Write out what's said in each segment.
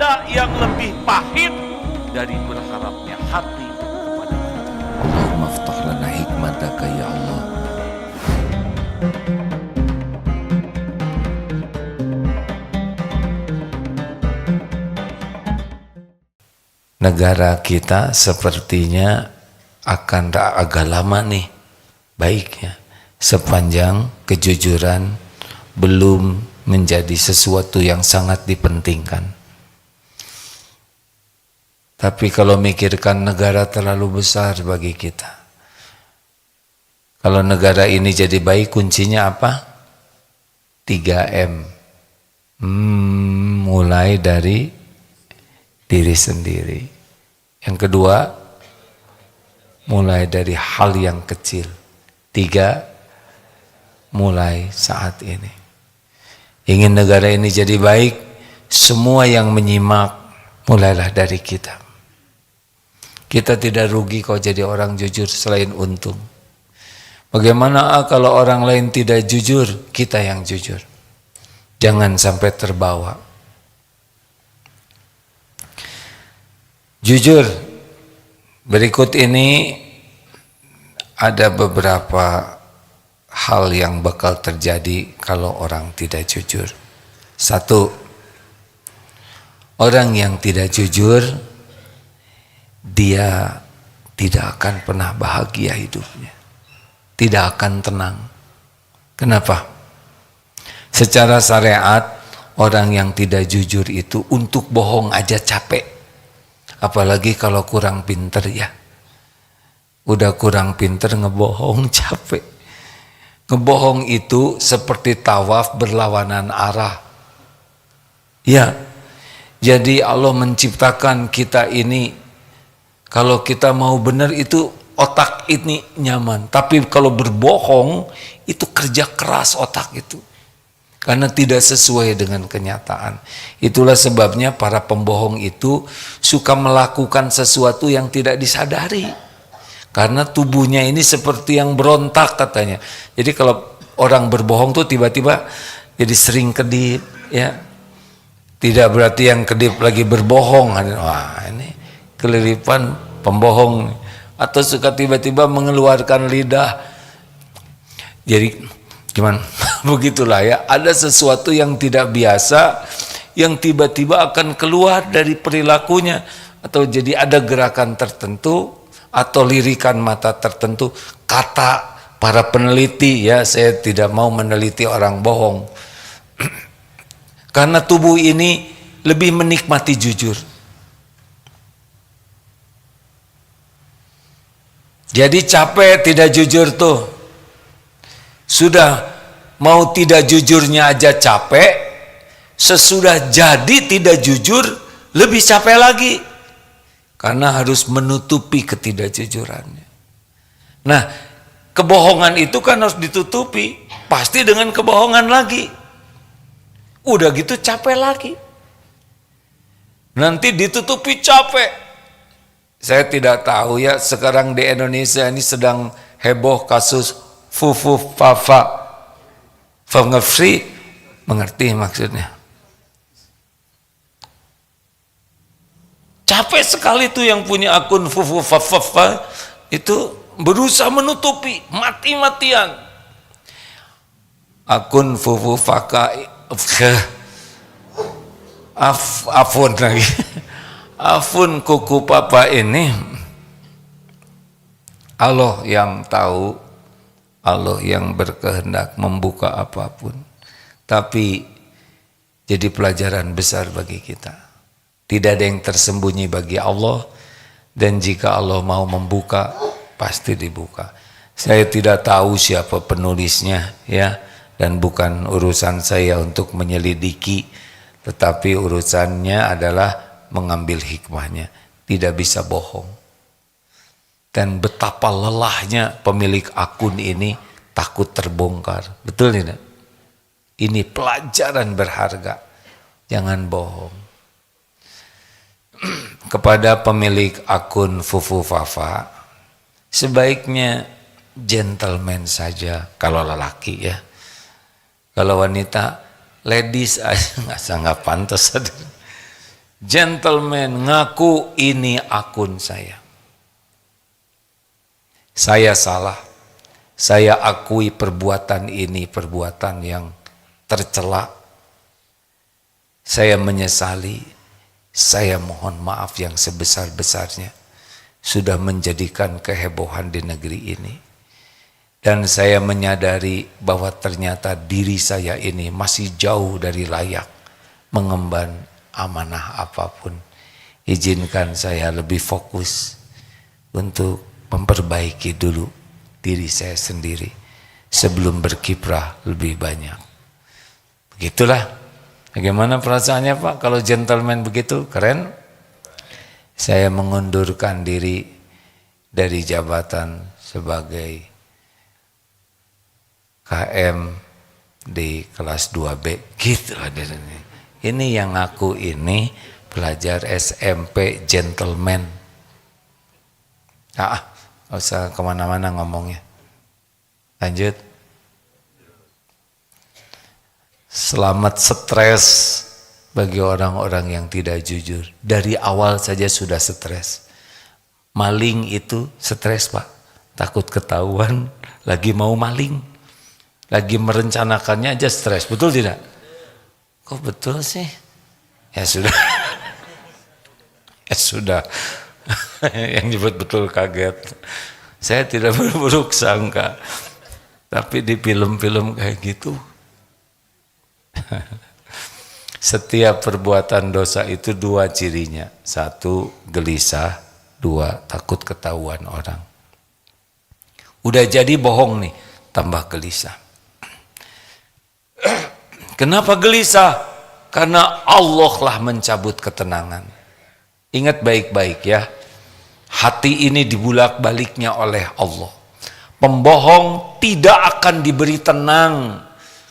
ada yang lebih pahit dari berharapnya hati kepada manusia. Allahumma aftah lana hikmataka ya Allah. Negara kita sepertinya akan agak lama nih baiknya sepanjang kejujuran belum menjadi sesuatu yang sangat dipentingkan. Tapi kalau mikirkan negara terlalu besar bagi kita, kalau negara ini jadi baik kuncinya apa? 3M. Mulai dari diri sendiri. Yang kedua, mulai dari hal yang kecil. 3, mulai saat ini. Ingin negara ini jadi baik, semua yang menyimak mulailah dari kita. Kita tidak rugi kalau jadi orang jujur selain untung. Bagaimana kalau orang lain tidak jujur, kita yang jujur. Jangan sampai terbawa. Jujur, berikut ini ada beberapa hal yang bakal terjadi kalau orang tidak jujur. 1, orang yang tidak jujur, dia tidak akan pernah bahagia hidupnya. Tidak akan tenang. Kenapa? Secara syariat, orang yang tidak jujur itu untuk bohong aja capek. Apalagi kalau kurang pinter ya. Udah kurang pinter ngebohong capek. Ngebohong itu seperti tawaf berlawanan arah. Ya, jadi Allah menciptakan kita ini, kalau kita mau benar itu otak ini nyaman. Tapi kalau berbohong itu kerja keras otak itu. Karena tidak sesuai dengan kenyataan. Itulah sebabnya para pembohong itu suka melakukan sesuatu yang tidak disadari. Karena tubuhnya ini seperti yang berontak katanya. Jadi kalau orang berbohong tuh tiba-tiba jadi sering kedip, ya. Tidak berarti yang kedip lagi berbohong. Wah, ini keliripan pembohong. Atau suka tiba-tiba mengeluarkan lidah. Jadi gimana? Begitulah ya. Ada sesuatu yang tidak biasa yang tiba-tiba akan keluar dari perilakunya, atau jadi ada gerakan tertentu atau lirikan mata tertentu. Kata para peneliti, ya, saya tidak mau meneliti orang bohong. Karena tubuh ini lebih menikmati jujur. Jadi capek tidak jujur tuh. Sudah mau tidak jujurnya aja capek, sesudah jadi tidak jujur lebih capek lagi. Karena harus menutupi ketidakjujurannya. Nah, kebohongan itu kan harus ditutupi, pasti dengan kebohongan lagi. Udah gitu capek lagi. Nanti ditutupi capek. Saya tidak tahu ya, sekarang di Indonesia ini sedang heboh kasus fufu fafa. Fengefri, mengerti maksudnya. Capek sekali tuh yang punya akun fufu fafa itu berusaha menutupi mati-matian. Akun fufu faka afun lagi. Afun kuku papa ini Allah yang tahu, Allah yang berkehendak membuka apapun. Tapi jadi pelajaran besar bagi kita. Tidak ada yang tersembunyi bagi Allah, dan jika Allah mau membuka, pasti dibuka. Saya tidak tahu siapa penulisnya, ya, dan bukan urusan saya untuk menyelidiki, tetapi urusannya adalah mengambil hikmahnya. Tidak bisa bohong. Dan betapa lelahnya pemilik akun ini takut terbongkar. Betul tidak? Ini pelajaran berharga. Jangan bohong. Kepada pemilik akun Fufu Fafa, sebaiknya gentleman saja kalau lelaki, ya. Kalau wanita, ladies aja nggak pantas. gentleman ngaku ini akun saya. Saya salah. Saya akui perbuatan ini perbuatan yang tercela. Saya menyesali. Saya mohon maaf yang sebesar-besarnya sudah menjadikan kehebohan di negeri ini. Dan saya menyadari bahwa ternyata diri saya ini masih jauh dari layak mengemban amanah apapun. Izinkan saya lebih fokus untuk memperbaiki dulu diri saya sendiri sebelum berkiprah lebih banyak. Begitulah. Bagaimana perasaannya Pak kalau gentleman begitu? Keren? Saya mengundurkan diri dari jabatan sebagai KM di kelas 2B. Gitu adanya. Ini yang aku ini pelajar SMP gentleman. Nggak usah kemana-mana ngomongnya. Lanjut. Selamat stres bagi orang-orang yang tidak jujur. Dari awal saja sudah stres. Maling itu stres Pak. Takut ketahuan, lagi mau maling. Lagi merencanakannya aja stres. Betul tidak? Kok betul sih? Ya sudah. Ya sudah. Yang nyebut betul kaget. Saya tidak berburuk sangka. Tapi di film-film kayak gitu. Setiap perbuatan dosa itu dua cirinya. Satu, gelisah. Dua, takut ketahuan orang. Udah jadi bohong nih, tambah gelisah. Kenapa gelisah? Karena Allah lah mencabut ketenangan. Ingat baik-baik ya. Hati ini dibulak-baliknya oleh Allah. Pembohong tidak akan diberi tenang.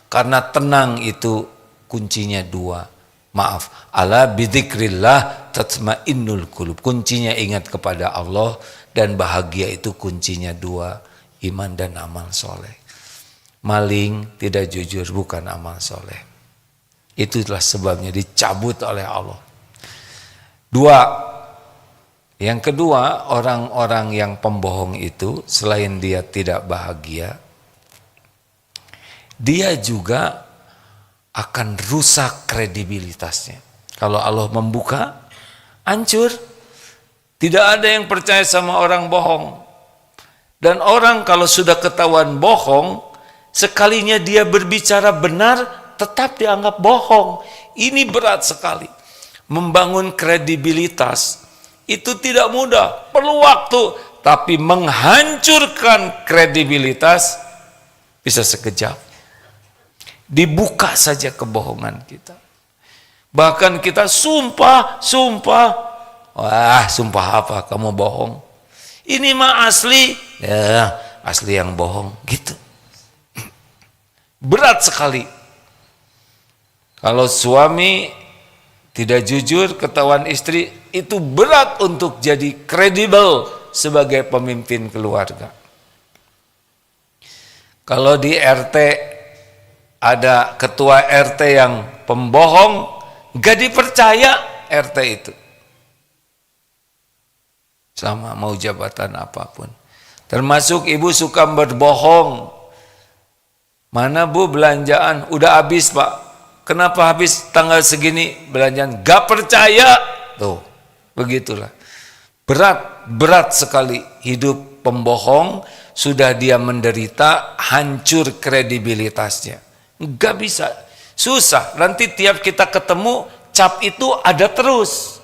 Karena tenang itu kuncinya dua. Maaf. Ala bidzikrillah tatmainnul qulub. Kuncinya ingat kepada Allah. Dan bahagia itu kuncinya dua. Iman dan amal soleh. Maling tidak jujur bukan amal soleh. Itulah sebabnya dicabut oleh Allah. Dua. Yang kedua, orang-orang yang pembohong itu selain dia tidak bahagia, dia juga akan rusak kredibilitasnya. Kalau Allah membuka, hancur. Tidak ada yang percaya sama orang bohong. Dan orang kalau sudah ketahuan bohong, sekalinya dia berbicara benar, tetap dianggap bohong. Ini berat sekali. Membangun kredibilitas itu tidak mudah, perlu waktu. Tapi menghancurkan kredibilitas bisa sekejap. Dibuka saja kebohongan kita. Bahkan kita sumpah. Wah, sumpah apa? Kamu bohong. Ini mah asli. Ya, asli yang bohong. Gitu. Berat sekali. Kalau suami tidak jujur ketahuan istri, itu berat untuk jadi kredibel sebagai pemimpin keluarga. Kalau di RT ada ketua RT yang pembohong, gak dipercaya RT itu. Sama mau jabatan apapun. Termasuk ibu suka berbohong. Mana Bu belanjaan? Udah habis Pak. Kenapa habis tanggal segini belanjaan? Gak percaya. Tuh, begitulah. Berat sekali hidup pembohong. Sudah dia menderita, hancur kredibilitasnya. Gak bisa. Susah. Nanti tiap kita ketemu, cap itu ada terus.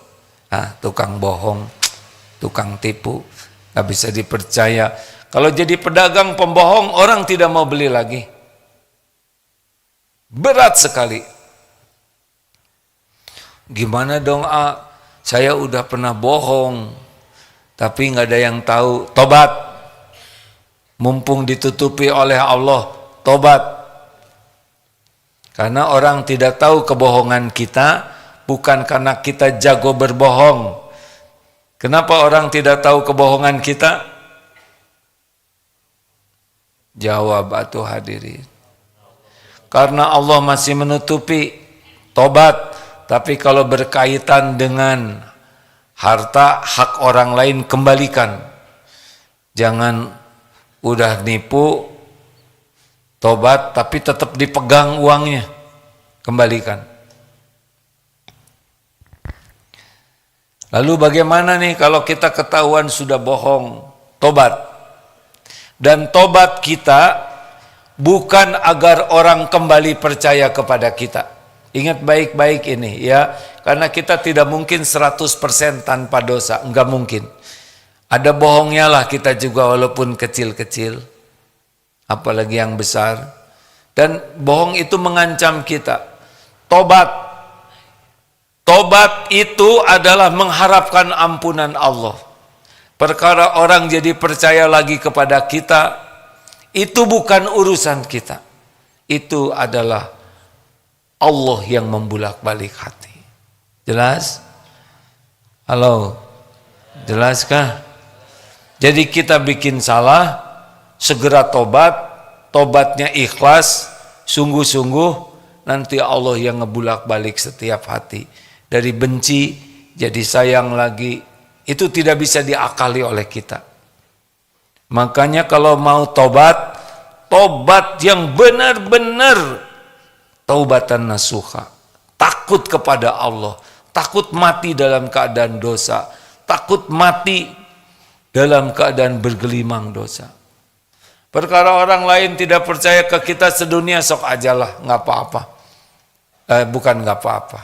Nah, tukang bohong, tukang tipu, gak bisa dipercaya. Kalau jadi pedagang pembohong, orang tidak mau beli lagi. Berat sekali. Gimana dong saya udah pernah bohong, tapi gak ada yang tahu. Tobat. Mumpung ditutupi oleh Allah, tobat. Karena orang tidak tahu kebohongan kita, bukan karena kita jago berbohong. Kenapa orang tidak tahu kebohongan kita? Jawab atuh hadirin. Karena Allah masih menutupi. Tobat. Tapi kalau berkaitan dengan harta hak orang lain, kembalikan. Jangan udah nipu, tobat tapi tetap dipegang uangnya, kembalikan. Lalu bagaimana nih kalau kita ketahuan sudah bohong, tobat. Dan tobat kita bukan agar orang kembali percaya kepada kita. Ingat baik-baik ini ya, karena kita tidak mungkin 100% tanpa dosa, enggak mungkin. Ada bohongnya lah kita juga walaupun kecil-kecil, apalagi yang besar. Dan bohong itu mengancam kita. Tobat itu adalah mengharapkan ampunan Allah. Perkara orang jadi percaya lagi kepada kita, itu bukan urusan kita. Itu adalah Allah yang membulak-balik hati. Jelas? Halo? Jelaskah? Jadi kita bikin salah, segera tobat, tobatnya ikhlas, sungguh-sungguh, nanti Allah yang ngebulak-balik setiap hati. Dari benci jadi sayang lagi, itu tidak bisa diakali oleh kita. Makanya kalau mau tobat, tobat yang benar-benar taubatan nasuha. Takut kepada Allah, takut mati dalam keadaan dosa, takut mati dalam keadaan bergelimang dosa. Perkara orang lain tidak percaya ke kita sedunia, sok ajalah, nggak apa-apa. Bukan nggak apa-apa.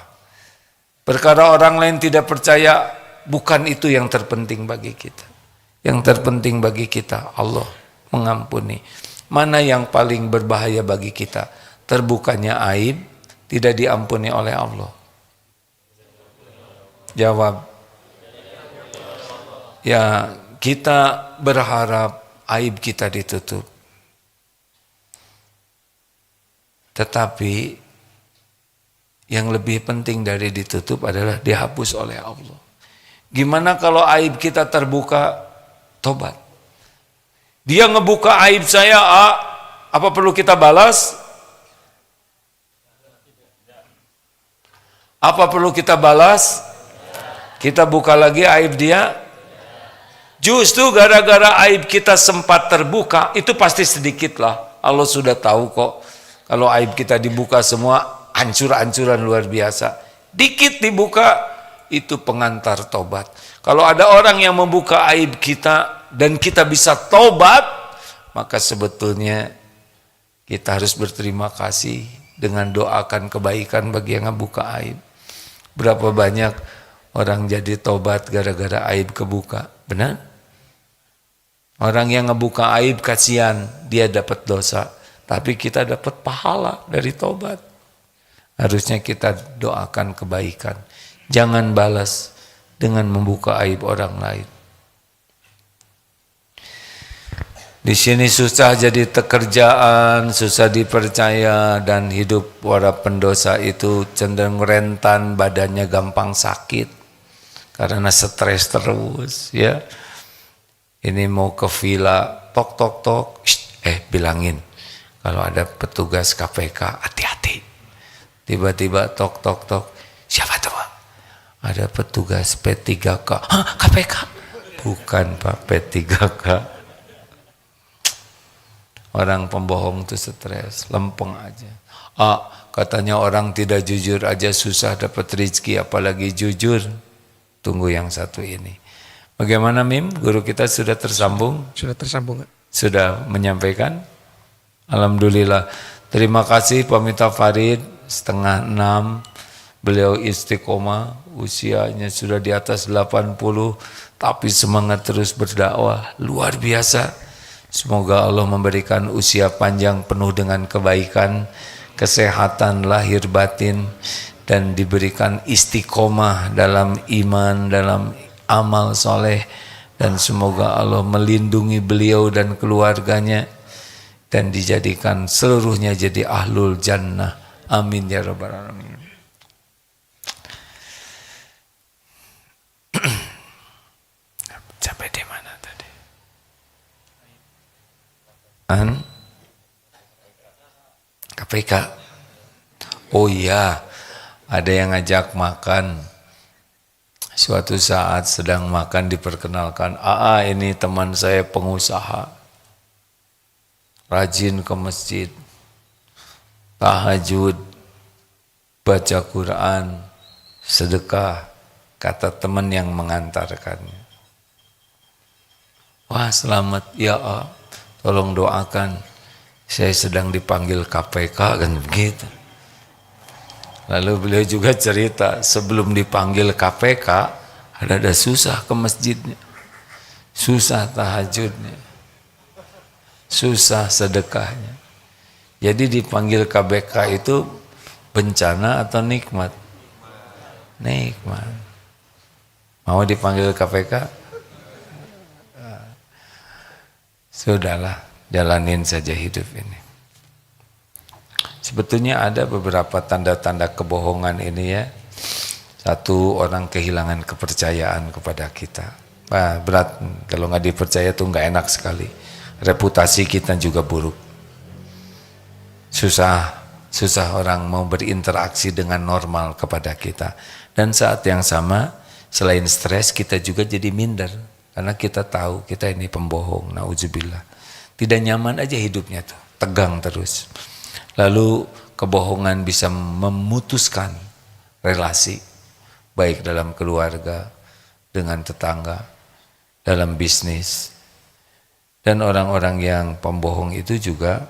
Perkara orang lain tidak percaya, bukan itu yang terpenting bagi kita. Yang terpenting bagi kita, Allah mengampuni. Mana yang paling berbahaya bagi kita? Terbukanya aib, tidak diampuni oleh Allah. Jawab. Ya, kita berharap aib kita ditutup. Tetapi yang lebih penting dari ditutup adalah dihapus oleh Allah. Gimana kalau aib kita terbuka? Tobat. Dia ngebuka aib saya, apa perlu kita balas? Apa perlu kita balas? Kita buka lagi aib dia? Justru gara-gara aib kita sempat terbuka, itu pasti sedikit lah. Allah sudah tahu kok, kalau aib kita dibuka semua, hancur-hancuran luar biasa. Dikit dibuka, itu pengantar tobat. Kalau ada orang yang membuka aib kita, dan kita bisa tobat, maka sebetulnya kita harus berterima kasih dengan doakan kebaikan bagi yang membuka aib. Berapa banyak orang jadi tobat gara-gara aib kebuka, benar? Orang yang ngebuka aib kasihan, dia dapat dosa, tapi kita dapat pahala dari tobat. Harusnya kita doakan kebaikan. Jangan balas dengan membuka aib orang lain. Di sini susah jadi pekerjaan, susah dipercaya, dan hidup para pendosa itu cenderung rentan, badannya gampang sakit karena stres terus, ya. Ini mau ke villa, tok tok tok, bilangin kalau ada petugas KPK, hati-hati. Tiba-tiba tok tok tok, siapa tuh Pak? Ada petugas P3K. Hah, KPK? Bukan Pak, P3K. Orang pembohong itu stres, lempeng aja. Katanya orang tidak jujur aja susah dapat rezeki, apalagi jujur. Tunggu yang satu ini. Bagaimana Mim? Guru kita sudah tersambung? Sudah tersambung. Sudah menyampaikan? Alhamdulillah. Terima kasih Pak Mita Farid, 5:30. Beliau istiqomah, usianya sudah di atas 80, tapi semangat terus berdakwah. Luar biasa. Semoga Allah memberikan usia panjang penuh dengan kebaikan, kesehatan lahir batin, dan diberikan istiqomah dalam iman, dalam amal soleh, dan semoga Allah melindungi beliau dan keluarganya dan dijadikan seluruhnya jadi ahlul jannah. Amin ya rabbal alamin. Sampai di mana tadi? KPK. Oh iya, Ada yang ngajak makan. Suatu saat sedang makan diperkenalkan, ini teman saya pengusaha, rajin ke masjid, tahajud, baca Quran, sedekah, kata teman yang mengantarkannya. Wah, selamat ya, tolong doakan, saya sedang dipanggil KPK, kan begitu. Lalu beliau juga cerita, sebelum dipanggil KPK, ada susah ke masjidnya, susah tahajudnya, susah sedekahnya. Jadi dipanggil KPK itu bencana atau nikmat? Nikmat. Mau dipanggil KPK? Sudahlah, jalanin saja hidup ini. Sebetulnya ada beberapa tanda-tanda kebohongan ini ya. Satu, orang kehilangan kepercayaan kepada kita. Wah, berat, kalau nggak dipercaya tuh nggak enak sekali. Reputasi kita juga buruk. Susah orang mau berinteraksi dengan normal kepada kita. Dan saat yang sama, selain stres, kita juga jadi minder. Karena kita tahu kita ini pembohong, na'udzubillah. Tidak nyaman aja hidupnya tuh, tegang terus. Lalu kebohongan bisa memutuskan relasi, baik dalam keluarga, dengan tetangga, dalam bisnis. Dan orang-orang yang pembohong itu juga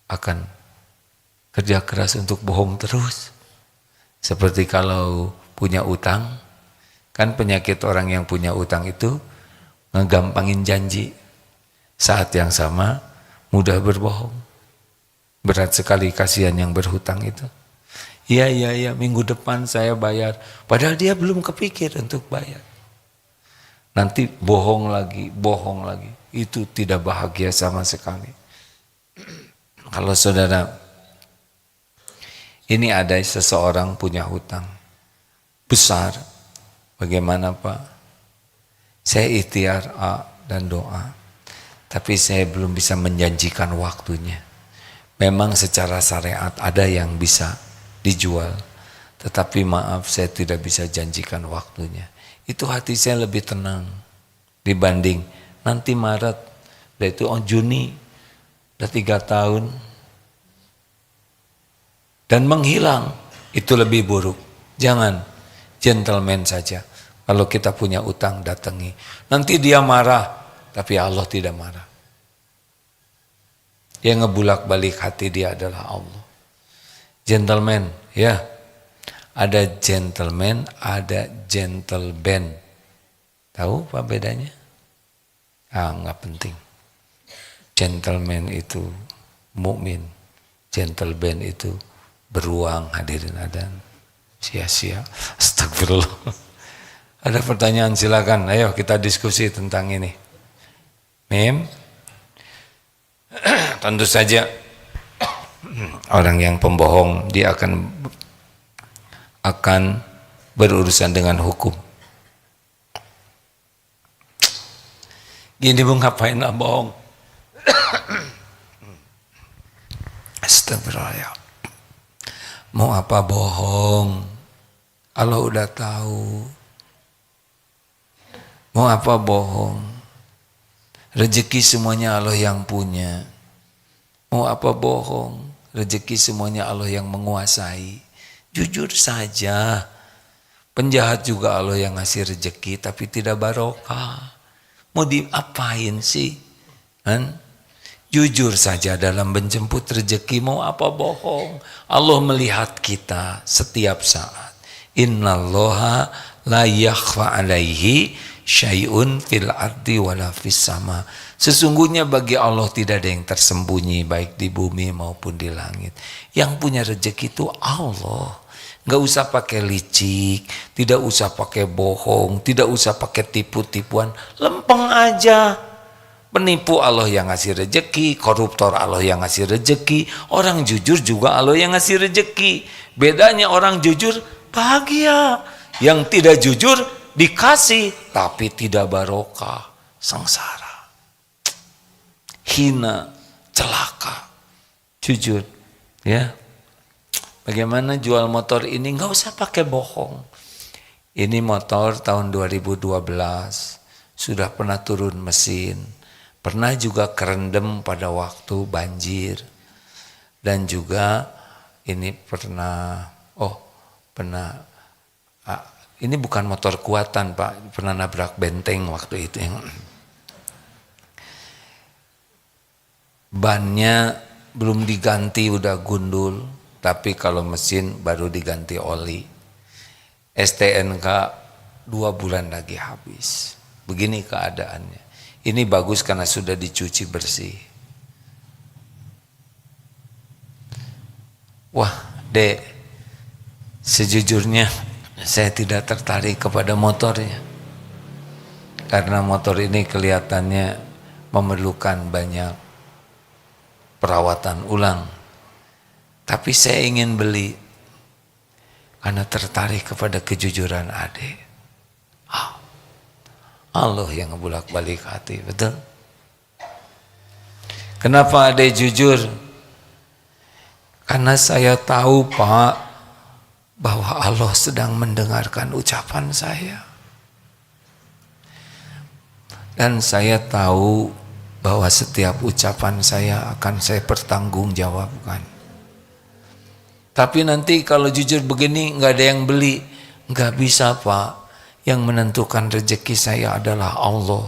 akan kerja keras untuk bohong terus. Seperti kalau punya utang, kan penyakit orang yang punya utang itu ngegampangin janji. Saat yang sama mudah berbohong. Berat sekali, kasihan yang berhutang itu. Iya, minggu depan saya bayar. Padahal dia belum kepikir untuk bayar. Nanti bohong lagi. Itu tidak bahagia sama sekali. Kalau saudara, ini ada seseorang punya hutang besar. Bagaimana Pak? Saya ikhtiar dan doa. Tapi saya belum bisa menjanjikan waktunya. Memang secara syariat ada yang bisa dijual, tetapi maaf saya tidak bisa janjikan waktunya. Itu hati saya lebih tenang dibanding nanti Maret, dan itu Juni, udah 3 tahun, dan menghilang, itu lebih buruk. Jangan, gentleman saja. Kalau kita punya utang, datangi. Nanti dia marah, tapi Allah tidak marah. Yang ngebulak-balik hati dia adalah Allah. Gentleman, ya. Ada gentleman, ada gentleman. Tahu apa bedanya? Nggak penting. Gentleman itu mukmin, gentleman itu beruang, hadirin adan. Sia-sia. Astagfirullah. Ada pertanyaan silakan. Ayo kita diskusi tentang ini. Mim. Tentu saja orang yang pembohong dia akan berurusan dengan hukum. Gini Bung, ngapain lah bohong? Astagfirullah. Mau apa bohong? Allah udah tahu. Mau apa bohong? Rezeki semuanya Allah yang punya. Mau apa bohong? Rezeki semuanya Allah yang menguasai. Jujur saja. Penjahat juga Allah yang ngasih rezeki tapi tidak barokah. Mau diapain sih? Kan? Jujur saja dalam menjemput rezeki, mau apa bohong? Allah melihat kita setiap saat. Innallaha la yakhfa alaihi syai'un fil ardi wala fis sama. Sesungguhnya bagi Allah tidak ada yang tersembunyi baik di bumi maupun di langit. Yang punya rezeki itu Allah. Enggak usah pakai licik, tidak usah pakai bohong, tidak usah pakai tipu-tipuan, lempeng aja. Penipu Allah yang ngasih rezeki, koruptor Allah yang ngasih rezeki, orang jujur juga Allah yang ngasih rezeki. Bedanya orang jujur bahagia, yang tidak jujur dikasih tapi tidak barokah, sengsara, hina, celaka. Jujur, ya. Bagaimana jual motor ini? Nggak usah pakai bohong. Ini motor tahun 2012, sudah pernah turun mesin, pernah juga kerendam pada waktu banjir, dan juga ini pernah, ini bukan motor kuatan Pak, pernah nabrak benteng waktu itu. Bannya belum diganti udah gundul, tapi kalau mesin baru diganti oli. STNK 2 bulan lagi habis. Begini keadaannya. Ini bagus karena sudah dicuci bersih. Wah, Dek, sejujurnya saya tidak tertarik kepada motornya. Karena motor ini kelihatannya memerlukan banyak perawatan ulang. Tapi saya ingin beli karena tertarik kepada kejujuran adik. Allah yang ngebulak-balik hati, betul? Kenapa adik jujur? Karena saya tahu Pak, bahwa Allah sedang mendengarkan ucapan saya. Dan saya tahu bahwa setiap ucapan saya akan saya pertanggungjawabkan. Tapi nanti kalau jujur begini nggak ada yang beli, nggak bisa Pak. Yang menentukan rezeki saya adalah Allah,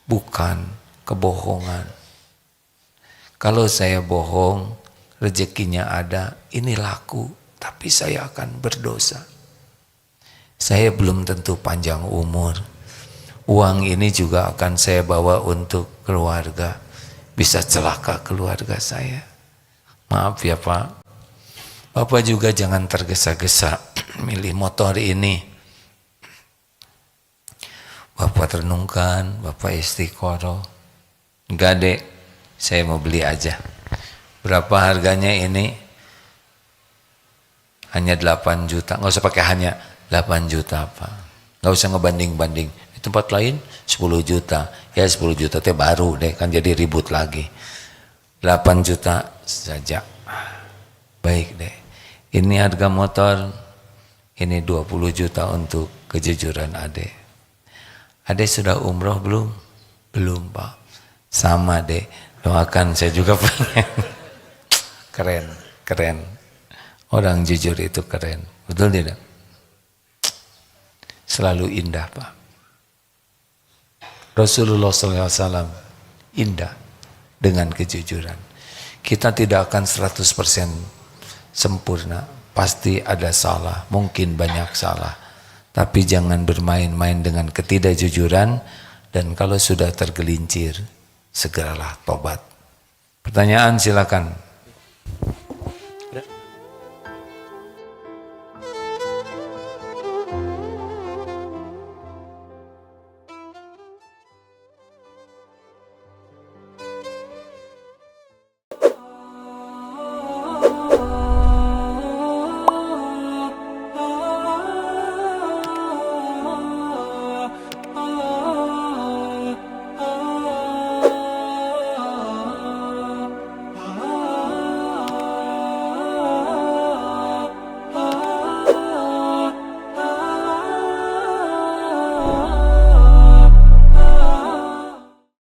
bukan kebohongan. Kalau saya bohong, rezekinya ada, ini laku, tapi saya akan berdosa. Saya belum tentu panjang umur. Uang ini juga akan saya bawa untuk keluarga. Bisa celaka keluarga saya. Maaf ya Pak. Bapak juga jangan tergesa-gesa milih motor ini. Bapak renungkan, Bapak istiqoroh. Enggak Dek, saya mau beli aja. Berapa harganya ini? Hanya 8 juta. Nggak usah pakai hanya 8 juta Pak. Nggak usah ngebanding-banding. Di tempat lain 10 juta. Ya 10 juta teh baru deh, kan jadi ribut lagi. 8 juta saja. Baik deh. Ini harga motor, ini 20 juta untuk kejujuran Ade. Ade sudah umroh belum? Belum Pak. Sama deh. Doakan saya juga pengen. Keren, keren. Orang jujur itu keren. Betul tidak? Selalu indah Pak. Rasulullah SAW indah dengan kejujuran. Kita tidak akan 100% sempurna. Pasti ada salah, mungkin banyak salah. Tapi jangan bermain-main dengan ketidakjujuran. Dan kalau sudah tergelincir, segeralah tobat. Pertanyaan silakan.